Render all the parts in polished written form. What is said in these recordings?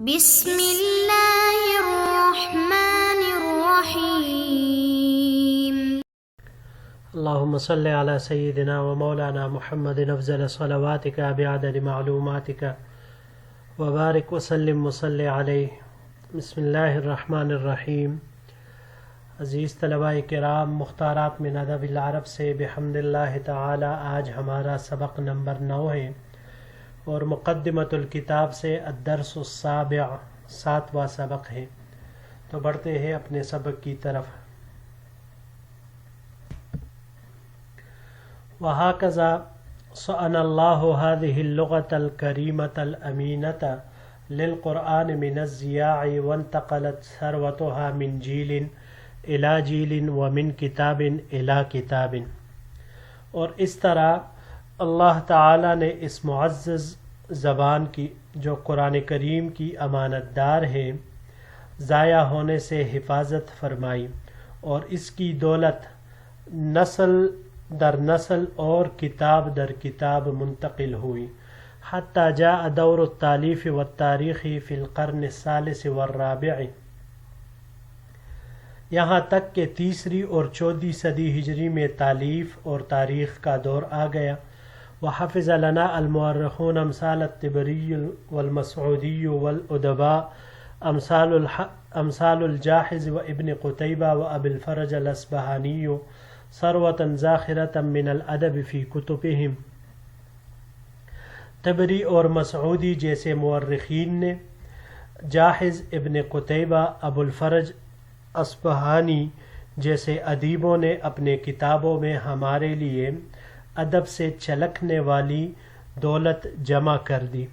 بسم اللہ الرحمن الرحیم۔ اللهم صل على سيدنا ومولانا محمد افضل صلواتك بعدد معلوماتك وبارك وسلم وصل عليه۔ بسم اللہ الرحمن الرحیم۔ عزیز طلباء کرام، مختارات من ادب العرب سے بحمد اللہ تعالی آج ہمارا سبق نمبر 9 ہے اور مقدمۃ الکتاب سے الدرس السابع 7واں سبق ہے۔ تو بڑھتے ہیں اپنے سبق کی طرف۔ وہکذا صان اللہ هذه اللغة الكريمة الأمينة للقرآن من الضیاع وانتقلت ثروتها من جیل الى جیل ومن کتاب الى کتاب، اور اس طرح اللہ تعالی نے اس معزز زبان کی جو قرآن کریم کی امانت دار ہے ضائع ہونے سے حفاظت فرمائی، اور اس کی دولت نسل در نسل اور کتاب در کتاب منتقل ہوئی، حتی جاء دور التالیف والتاریخ فی القرن الثالث والرابع، یہاں تک کہ تیسری اور 14 صدی ہجری میں تالیف اور تاریخ کا دور آ گیا۔ وحفظ لنا المؤرخون امثال الطبری والمسعودی والادباء امثال الجاحظ وابن قتیبہ وابی الفرج الاصبہانی ثروة زاخرة من الادب فی کتبہم۔ طبری اور مسعودی جیسے مورخین نے، جاحظ، ابن قتیبہ، ابو الفرج اصبہانی جیسے ادیبوں نے اپنے کتابوں میں ہمارے لیے ادب سے چھلکنے والی دولت جمع کر دی۔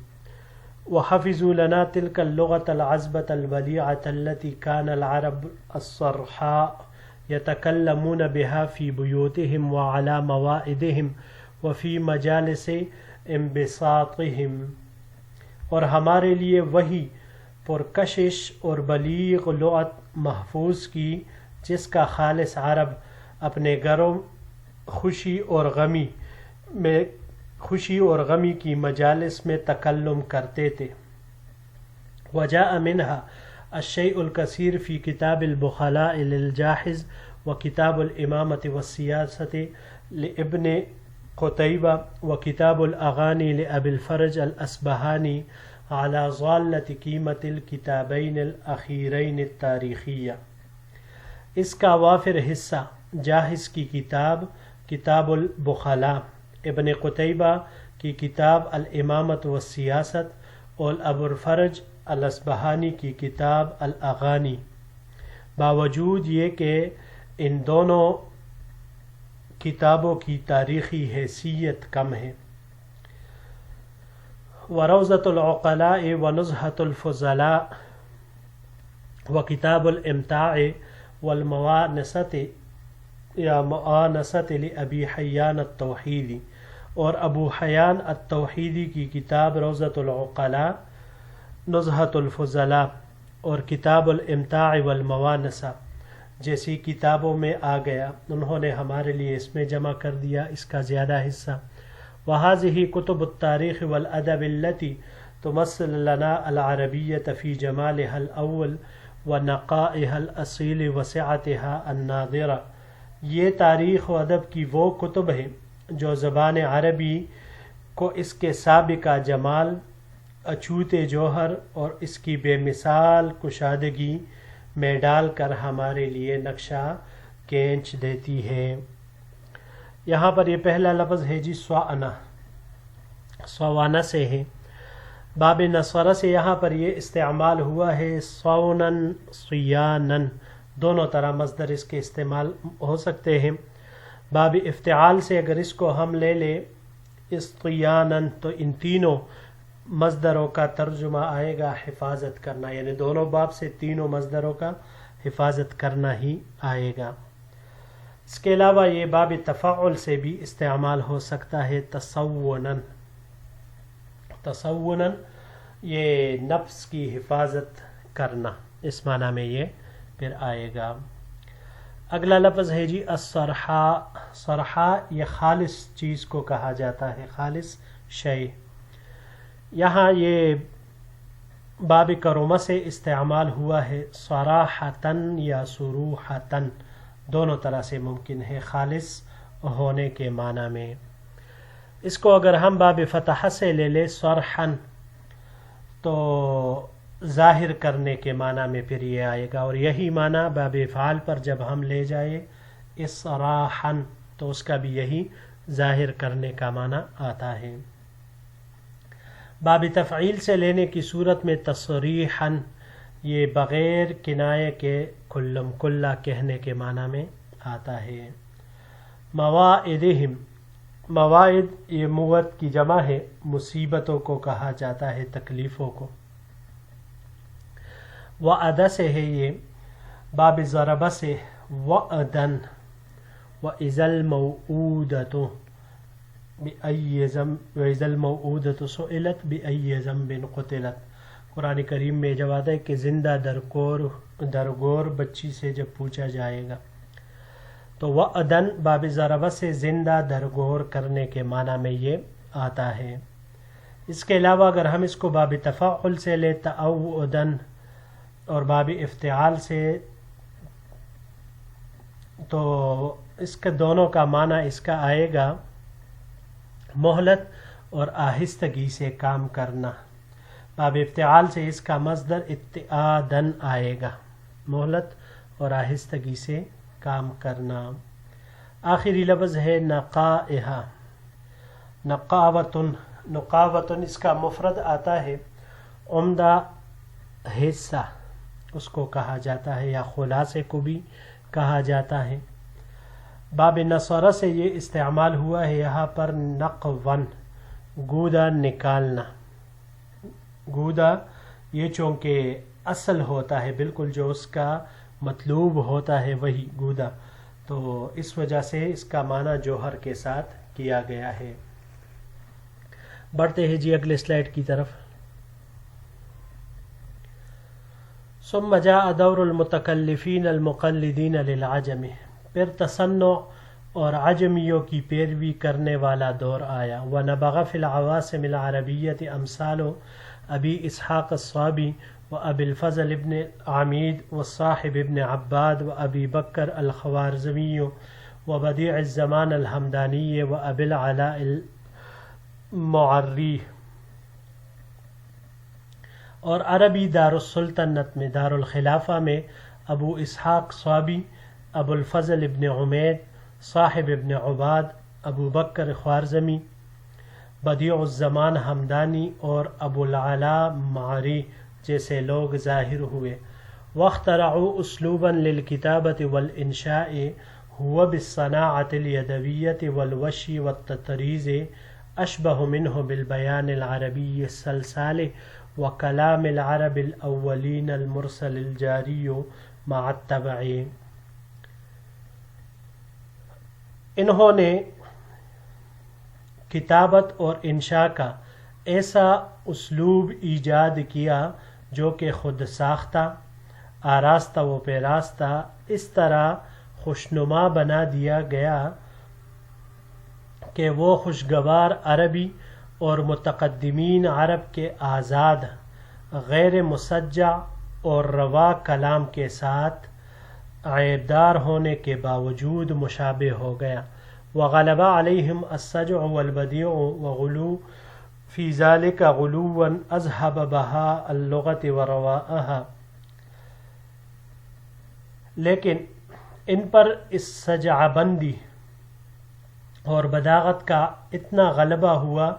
وحفظوا لنا تلك اللغة العذبة البلیعة التي كان العرب الصرحاء يتكلمون بها في بيوتهم وعلى موائدهم وفي مجالس انبساطهم، اور ہمارے لیے وہی پرکشش اور بلیغ لغت محفوظ کی جس کا خالص عرب اپنے گھروں خوشی اور غمی کی مجالس میں تکلم کرتے تھے۔ وجاء منها الشيء الكثير في كتاب البخلاء للجاحظ وكتاب الإمامة والسياسة لابن قتيبة وكتاب الأغاني لأبي الفرج الأصبهاني على ضالة قيمة الكتابين الأخيرين التاریخية۔ اس کا وافر حصہ جاحظ کی کتاب کتاب البخلاء، ابن قتیبہ کی کتاب الامامۃ والسیاست اور ابو الفرج الاصبہانی کی کتاب الاغانی، باوجود یہ کہ ان دونوں کتابوں کی تاریخی حیثیت کم ہے۔ وروضۃ العقلاء ونزہۃ الفضلاء وکتاب الامتاع والمؤانست یا مؤانست لابی حیان التوحیدی، اور ابو حیان التوحیدی کی کتاب روضۃ العقلاء، نزہۃ الفضلاء اور کتاب الامتاع والمؤانسہ جیسی کتابوں میں آ گیا، انہوں نے ہمارے لیے اس میں جمع کر دیا اس کا زیادہ حصہ۔ وهذه كتب التاريخ والأدب التي تمثل لنا العربية في جمالها الأول ونقائها الأصيل وسعتها الناظرة، یہ تاریخ و ادب کی وہ کتب ہیں جو زبان عربی کو اس کے سابقہ جمال، اچوتے جوہر اور اس کی بے مثال کشادگی میں ڈال کر ہمارے لیے نقشہ کھینچ دیتی ہے۔ یہاں پر یہ پہلا لفظ ہے جی سوانا، سوانا سے ہے، باب نصرہ سے یہاں پر یہ استعمال ہوا ہے صونن صیانن، دونوں طرح مصدر اس کے استعمال ہو سکتے ہیں۔ باب افتعال سے اگر اس کو ہم لے لیں استیانن تو ان تینوں مصدروں کا ترجمہ آئے گا حفاظت کرنا، یعنی دونوں باب سے تینوں مصدروں کا حفاظت کرنا ہی آئے گا۔ اس کے علاوہ یہ باب تفعل سے بھی استعمال ہو سکتا ہے تصونن، تصونن یہ نفس کی حفاظت کرنا، اس معنی میں یہ پھر آئے گا۔ اگلا لفظ ہے جی الصرحاء، صرحاء یہ خالص چیز کو کہا جاتا ہے، خالص شے۔ یہاں یہ باب کرما سے استعمال ہوا ہے صراحتاً یا صروحتاً، دونوں طرح سے ممکن ہے خالص ہونے کے معنی میں۔ اس کو اگر ہم باب فتح سے لے لیں صرحاً تو ظاہر کرنے کے معنی میں پھر یہ آئے گا، اور یہی معنی باب افعال پر جب ہم لے جائیں اصراحاً تو اس کا بھی یہی ظاہر کرنے کا معنی آتا ہے۔ باب تفعیل سے لینے کی صورت میں تصریحاً یہ بغیر کنایے کے کلم کلا کہنے کے معنی میں آتا ہے۔ مواعدہم، مواعد یہ موعد کی جمع ہے، مصیبتوں کو کہا جاتا ہے، تکلیفوں کو۔ وعدہ سے ہے یہ، باب ضربہ سے وعدن، وَإِذَا الْمَوْعُودَةُ بِأَيِّ ذَنبٍ وَإِذَا الْمَوْعُودَةُ سُئِلَتْ بِأَيِّ ذَنبٍ قُتِلَتْ، قرآن کریم میں جب آتا ہے کہ زندہ درگور بچی سے جب پوچھا جائے گا، تو وعدن باب ضربہ سے زندہ درگور کرنے کے معنی میں یہ آتا ہے۔ اس کے علاوہ اگر ہم اس کو باب تفاعل سے لے تعودن اور باب افتعال سے، تو اس کے دونوں کا معنی اس کا آئے گا مہلت اور آہستگی سے کام کرنا۔ باب افتعال سے اس کا مصدر اتعادن آئے گا، مہلت اور آہستگی سے کام کرنا۔ آخری لفظ ہے نقائہا، نقاوتن، نقاوتن اس کا مفرد آتا ہے عمدہ حصہ، اس کو کہا جاتا ہے، یا خلاصے کو بھی کہا جاتا ہے۔ باب نصرہ سے یہ استعمال ہوا ہے یہاں پر نقون، گودا نکالنا۔ گودا یہ چونکہ اصل ہوتا ہے، بالکل جو اس کا مطلوب ہوتا ہے وہی گودا، تو اس وجہ سے اس کا معنی جوہر کے ساتھ کیا گیا ہے۔ بڑھتے ہیں جی اگلے سلائیڈ کی طرف۔ ثم جاء دور المتکلفین المقلدین للعجم، پھر تصنع اور عجمیوں کی پیروی کرنے والا دور آیا۔ ونبغ فی العواصم العربیۃ امثال ابی اسحاق الصابی وابی الفضل ابن عمید والصاحب ابن عباد وابی بکر الخوارزمی وبدیع الزمان الحمدانی وابی العلاء المعری، اور عربی دار السلطنت میں، دار الخلافہ میں ابو اسحاق صابی، ابو الفضل ابن عمید، صاحب ابن عباد، ابو بکر خوارزمی، بدیع الزمان حمدانی اور ابو العلاء معری جیسے لوگ ظاہر ہوئے۔ واخترعوا اسلوبا للکتابۃ والانشاء هو بالصناعۃ الیدویۃ والوشی والتطریز اشبہ منہ بالبیان العربی السلسال وکلام العرب الاولین المرسل الجاری مع التبع، انہوں نے کتابت اور انشاء کا ایسا اسلوب ایجاد کیا جو کہ خود ساختہ، آراستہ و پیراستہ اس طرح خوشنما بنا دیا گیا کہ وہ خوشگوار عربی اور متقدمین عرب کے آزاد، غیر مسجع اور روا کلام کے ساتھ عیبدار ہونے کے باوجود مشابہ ہو گیا۔ وغلب علیہم السجع والبدیع وغلو فی ذلک غلوا اذهب بہاء اللغۃ ورواءها، لیکن ان پر اس سجع بندی اور بداغت کا اتنا غلبہ ہوا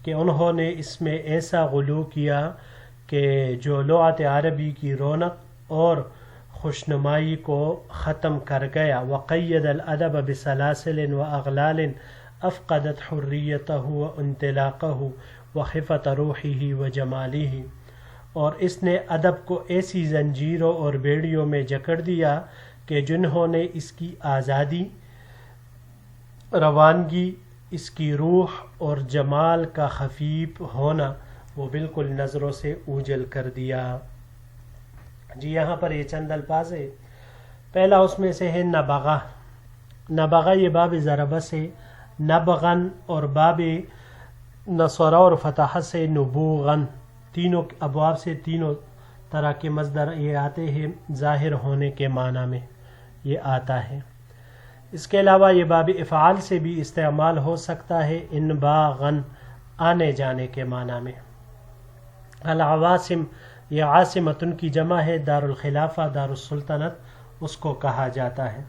کہ انہوں نے اس میں ایسا غلو کیا کہ جو لغت عربی کی رونق اور خوشنمائی کو ختم کر گیا۔ وقید الادب بسلاسل واغلال افقدت حریتہ وانطلاقہ وخفت روحہ وجمالہ، اور اس نے ادب کو ایسی زنجیروں اور بیڑیوں میں جکڑ دیا کہ جنہوں نے اس کی آزادی، روانگی، اس کی روح اور جمال کا خفیف ہونا وہ بالکل نظروں سے اوجھل کر دیا۔ جی یہاں پر یہ چند الفاظ ہے، پہلا اس میں سے ہے نبغہ۔ نبغہ یہ باب ضربہ سے نبغن، اور باب نصرہ اور فتح سے نبوغن، تینوں ابواب سے تینوں طرح کے مصدر یہ آتے ہیں ظاہر ہونے کے معنی میں یہ آتا ہے. اس کے علاوہ یہ باب افعال سے بھی استعمال ہو سکتا ہے انباغن آنے جانے کے معنی میں. العواصم یہ عاصمتن کی جمع ہے، دار الخلافہ دار السلطنت اس کو کہا جاتا ہے.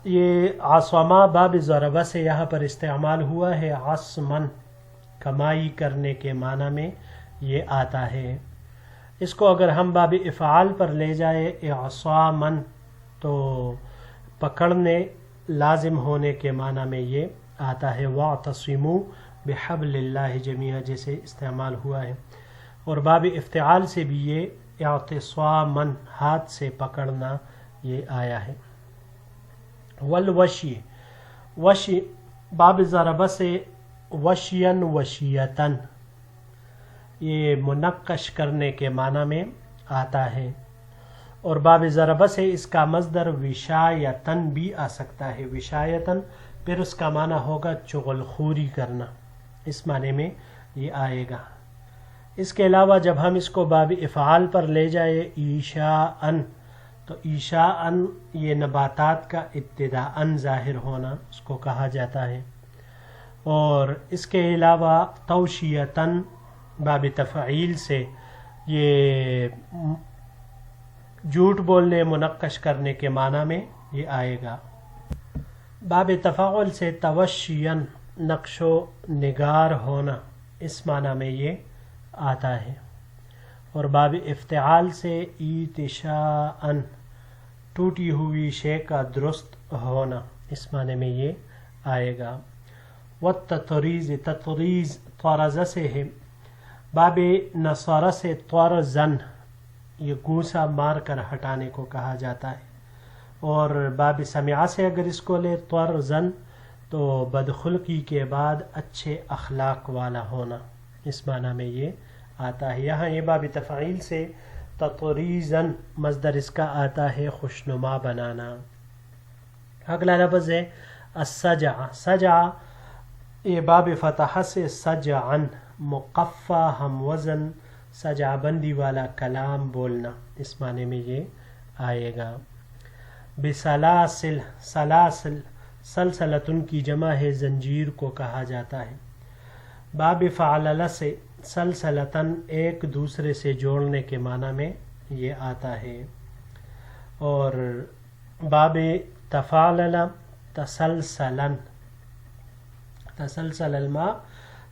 یہ عاصمہ باب ضربہ سے یہاں پر استعمال ہوا ہے، عصمن کمائی کرنے کے معنی میں یہ آتا ہے. اس کو اگر ہم باب افعال پر لے جائے اعصامن تو پکڑنے لازم ہونے کے معنی میں یہ آتا ہے. واعتصموا بحبل اللہ جمیعا جیسے استعمال ہوا ہے. اور باب افتعال سے بھی یہ اعتصامن ہاتھ سے پکڑنا یہ آیا ہے. والوشی وشی باب ضربہ سے وشین وشیتن یہ منقش کرنے کے معنی میں آتا ہے. اور باب ضربہ سے اس کا مصدر وشایتن بھی آ سکتا ہے. وشایتن پھر اس کا معنی ہوگا چغل خوری کرنا، اس معنی میں یہ آئے گا. اس کے علاوہ جب ہم اس کو باب افعال پر لے جائے ایشاءن تو ایشاءن یہ نباتات کا ابتداءً ظاہر ہونا اس کو کہا جاتا ہے. اور اس کے علاوہ توشیتن باب تفعیل سے یہ جھوٹ بولنے منقش کرنے کے معنی میں یہ آئے گا. باب تفاعل سے توشین نقش و نگار ہونا اس معنی میں یہ آتا ہے. اور باب افتعال سے ایتشاءن ٹوٹی ہوئی شے کا درست ہونا اس معنی میں یہ آئے گا. والتطریز تطریز طرز سے ہے. باب نصارہ سے طرزن یہ گوسا مار کر ہٹانے کو کہا جاتا ہے. اور باب سمعہ سے اگر اس کو لے طرزن تو بدخلقی کے بعد اچھے اخلاق والا ہونا اس معنی میں یہ آتا ہے. یہاں یہ باب تفعیل سے تطریزن مصدر اس کا آتا ہے خوشنما بنانا. اگلا لفظ ہے السجع. سجع یہ باب فتح سے سجعن مقفع ہم وزن سجع بندی والا کلام بولنا اس معنی میں یہ آئے گا. بسلاسل سلاسل سلسلتن کی جمع ہے زنجیر کو کہا جاتا ہے. باب فعلل سے سلسلتن ایک دوسرے سے جوڑنے کے معنی میں یہ آتا ہے. اور باب تفعلل تسلسلن تسلسل الماء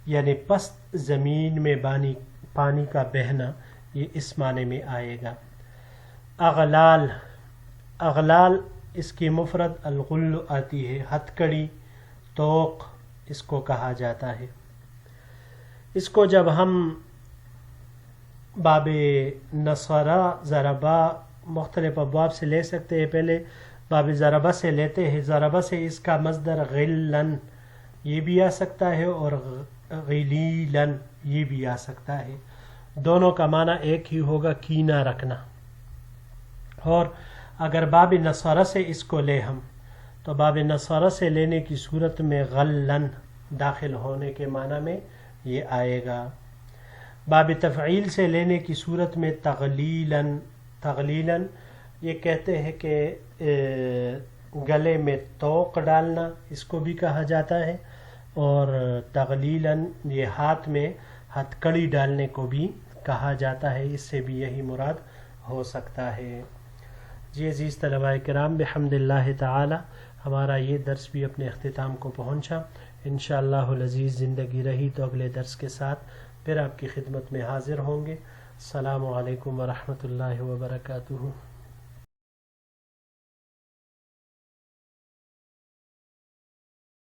یعنی پست زمین میں پانی کا بہنا یہ اس معنی میں آئے گا. اغلال اغلال اس کی مفرد الغل آتی ہے. ہتھکڑی توق اس کو کہا جاتا ہے. اس کو جب ہم باب نصرہ ضربہ مختلف ابواب سے لے سکتے ہیں. پہلے باب ضربہ سے لیتے ہیں. ضربہ سے اس کا مصدر غلن یہ بھی آ سکتا ہے اور غلیلن یہ بھی آ سکتا ہے. دونوں کا معنی ایک ہی ہوگا کینہ رکھنا. اور اگر باب نصرہ سے اس کو لے ہم تو باب نصرہ سے لینے کی صورت میں غلن داخل ہونے کے معنی میں یہ آئے گا. باب تفعیل سے لینے کی صورت میں تغلیلن تغلیلن یہ کہتے ہیں کہ گلے میں توق ڈالنا اس کو بھی کہا جاتا ہے. اور تغلیلن یہ ہاتھ میں ہتھکڑی ڈالنے کو بھی کہا جاتا ہے. اس سے بھی یہی مراد ہو سکتا ہے. جی عزیز طلباء کرام بحمد اللہ تعالی ہمارا یہ درس بھی اپنے اختتام کو پہنچا. انشاءاللہ العزیز زندگی رہی تو اگلے درس کے ساتھ پھر آپ کی خدمت میں حاضر ہوں گے. السلام علیکم ورحمۃ اللہ وبرکاتہ.